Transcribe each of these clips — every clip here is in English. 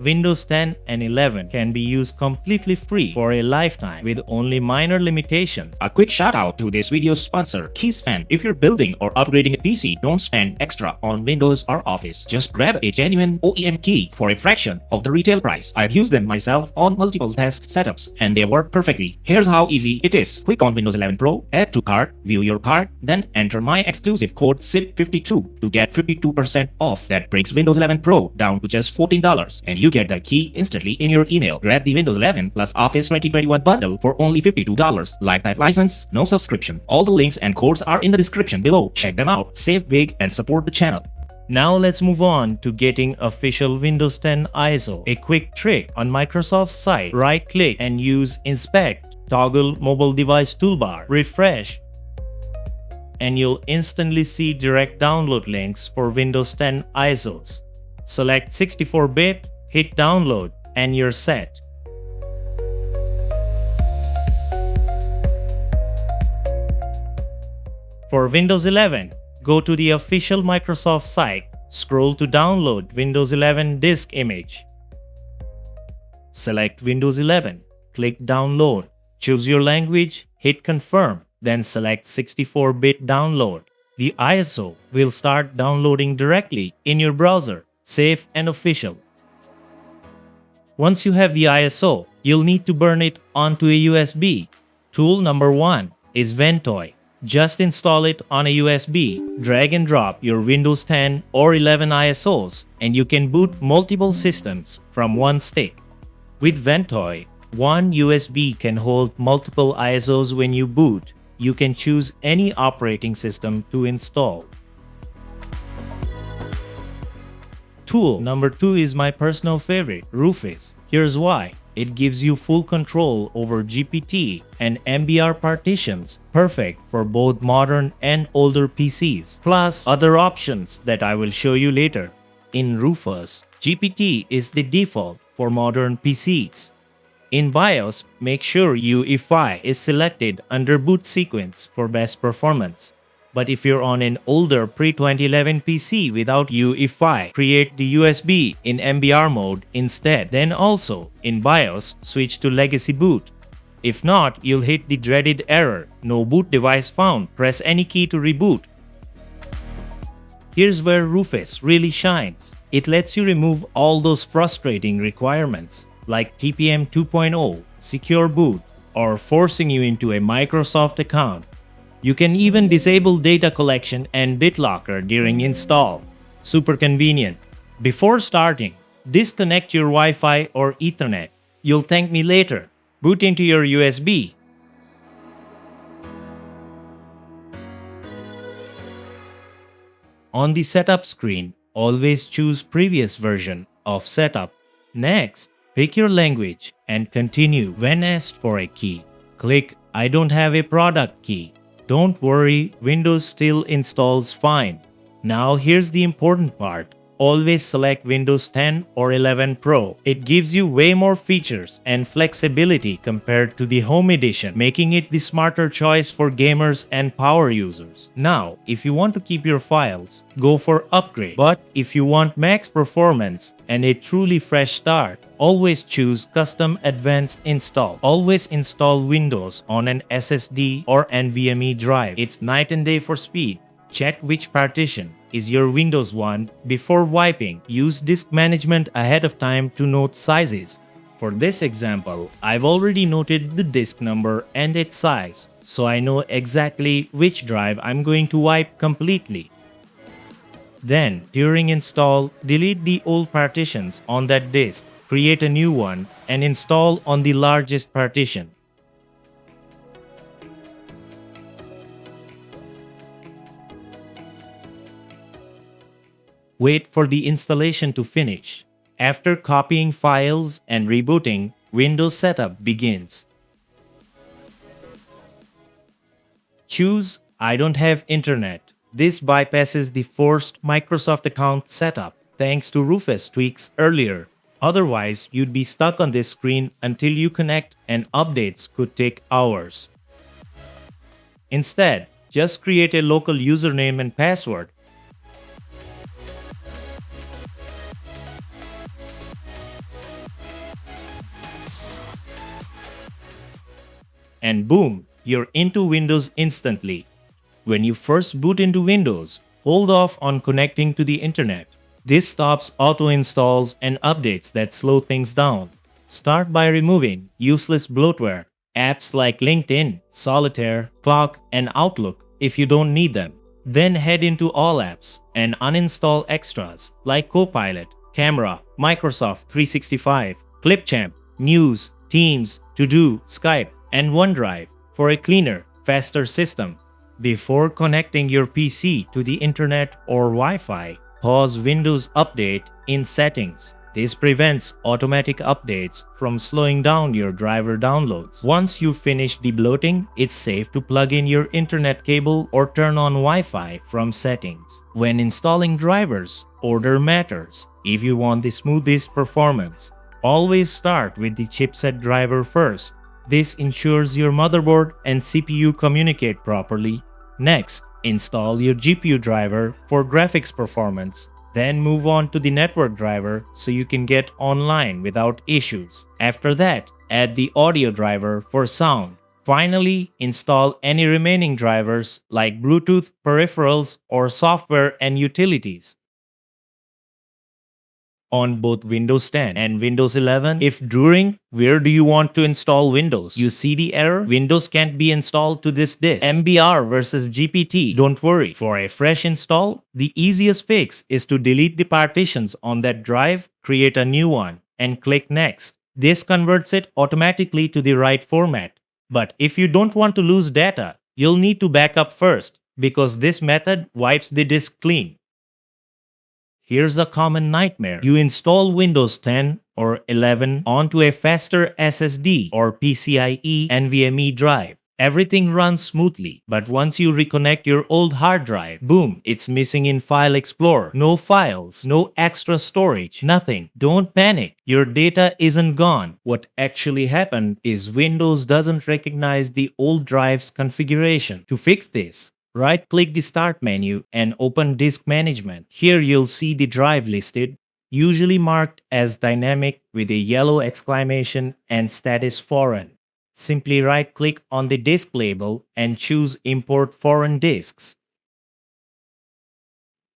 Windows 10 and 11 can be used completely free for a lifetime with only minor limitations. A quick shout out to this video's sponsor, KeysFan. If you're building or upgrading a PC, don't spend extra on Windows or Office. Just grab a genuine OEM key for a fraction of the retail price. I've used them myself on multiple test setups and they work perfectly. Here's how easy it is. Click on Windows 11 Pro, add to cart, view your cart, then enter my exclusive code SIP52 to get 52% off. That brings Windows 11 Pro down to just $14 and you get the key instantly in your email. Grab the Windows 11 plus Office 2021 bundle for only $52. Lifetime license, no subscription. All the links and codes are in the description below. Check them out, save big and support the channel. Now let's move on to getting official Windows 10 ISO. A quick trick on Microsoft's site, right-click and use Inspect, toggle Mobile Device Toolbar, refresh, and you'll instantly see direct download links for Windows 10 ISOs. Select 64-bit, hit download, and you're set. For Windows 11, go to the official Microsoft site, scroll to download Windows 11 disk image. Select Windows 11, click download, choose your language, hit confirm, then select 64-bit download. The ISO will start downloading directly in your browser, safe and official. Once you have the ISO, you'll need to burn it onto a USB. Tool number 1 is Ventoy. Just install it on a USB, drag and drop your Windows 10 or 11 ISOs, and you can boot multiple systems from one stick. With Ventoy, one USB can hold multiple ISOs when you boot. You can choose any operating system to install. Tool number 2 is my personal favorite, Rufus. Here's why. It gives you full control over GPT and MBR partitions, perfect for both modern and older PCs, plus other options that I will show you later. In Rufus, GPT is the default for modern PCs. In BIOS, make sure UEFI is selected under boot sequence for best performance. But if you're on an older pre-2011 PC without UEFI, create the USB in MBR mode instead. Then also, in BIOS, switch to Legacy Boot. If not, you'll hit the dreaded error, no boot device found. Press any key to reboot. Here's where Rufus really shines. It lets you remove all those frustrating requirements like TPM 2.0, secure boot, or forcing you into a Microsoft account. You can even disable data collection and BitLocker during install. Super convenient. Before starting, disconnect your Wi-Fi or Ethernet. You'll thank me later. Boot into your USB. On the setup screen, always choose previous version of setup. Next, pick your language and continue when asked for a key. Click I don't have a product key. Don't worry, Windows still installs fine. Now here's the important part. Always select Windows 10 or 11 Pro. It gives you way more features and flexibility compared to the Home Edition, making it the smarter choice for gamers and power users. Now, if you want to keep your files, go for upgrade. But if you want max performance and a truly fresh start, always choose Custom Advanced Install. Always install Windows on an SSD or NVMe drive. It's night and day for speed. Check which partition is your Windows one before wiping. Use disk management ahead of time to note sizes. For this example, I've already noted the disk number and its size, so I know exactly which drive I'm going to wipe completely. Then, during install, delete the old partitions on that disk, create a new one, and install on the largest partition. Wait for the installation to finish. After copying files and rebooting, Windows setup begins. Choose I don't have internet. This bypasses the forced Microsoft account setup thanks to Rufus tweaks earlier. Otherwise, you'd be stuck on this screen until you connect and updates could take hours. Instead, just create a local username and password. and boom, you're into Windows instantly. When you first boot into Windows, hold off on connecting to the internet. This stops auto installs and updates that slow things down. Start by removing useless bloatware, apps like LinkedIn, Solitaire, Clock, and Outlook if you don't need them. Then head into All Apps and uninstall extras like Copilot, Camera, Microsoft 365, Clipchamp, News, Teams, To-Do, Skype, and OneDrive for a cleaner, faster system. Before connecting your PC to the internet or Wi-Fi, pause Windows Update in Settings. This prevents automatic updates from slowing down your driver downloads. Once you finish debloating, it's safe to plug in your internet cable or turn on Wi-Fi from Settings. When installing drivers, order matters. If you want the smoothest performance, always start with the chipset driver first. This ensures your motherboard and CPU communicate properly. Next, install your GPU driver for graphics performance. Then move on to the network driver so you can get online without issues. After that, add the audio driver for sound. Finally, install any remaining drivers like Bluetooth, peripherals, or software and utilities. On both Windows 10 and Windows 11, if during where do you want to install Windows, you see the error, Windows can't be installed to this disk, MBR versus GPT, don't worry. For a fresh install, the easiest fix is to delete the partitions on that drive, create a new one, and click Next. This converts it automatically to the right format. But if you don't want to lose data, you'll need to back up first, because this method wipes the disk clean. Here's a common nightmare. You install Windows 10 or 11 onto a faster SSD or PCIe NVMe drive. Everything runs smoothly, but once you reconnect your old hard drive, boom, it's missing in File Explorer. No files, no extra storage, nothing. Don't panic. Your data isn't gone. What actually happened is Windows doesn't recognize the old drive's configuration. To fix this, right-click the Start menu and open Disk Management. Here you'll see the drive listed, usually marked as dynamic with a yellow exclamation and status foreign. Simply right-click on the disk label and choose Import Foreign Disks.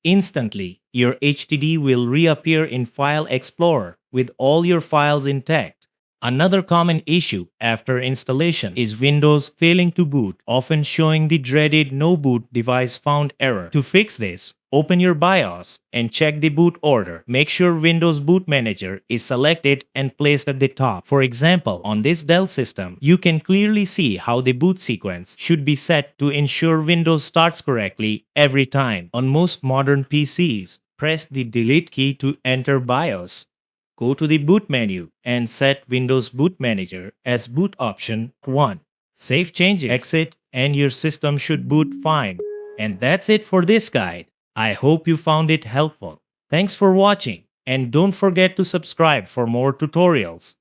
Instantly, your HDD will reappear in File Explorer with all your files intact. Another common issue after installation is Windows failing to boot, often showing the dreaded No Boot Device Found error. To fix this, open your BIOS and check the boot order. Make sure Windows Boot Manager is selected and placed at the top. For example, on this Dell system, you can clearly see how the boot sequence should be set to ensure Windows starts correctly every time. On most modern PCs, press the Delete key to enter BIOS. Go to the Boot menu and set Windows Boot Manager as boot option 1. Save changes, exit, and your system should boot fine. And that's it for this guide. I hope you found it helpful. Thanks for watching, and don't forget to subscribe for more tutorials.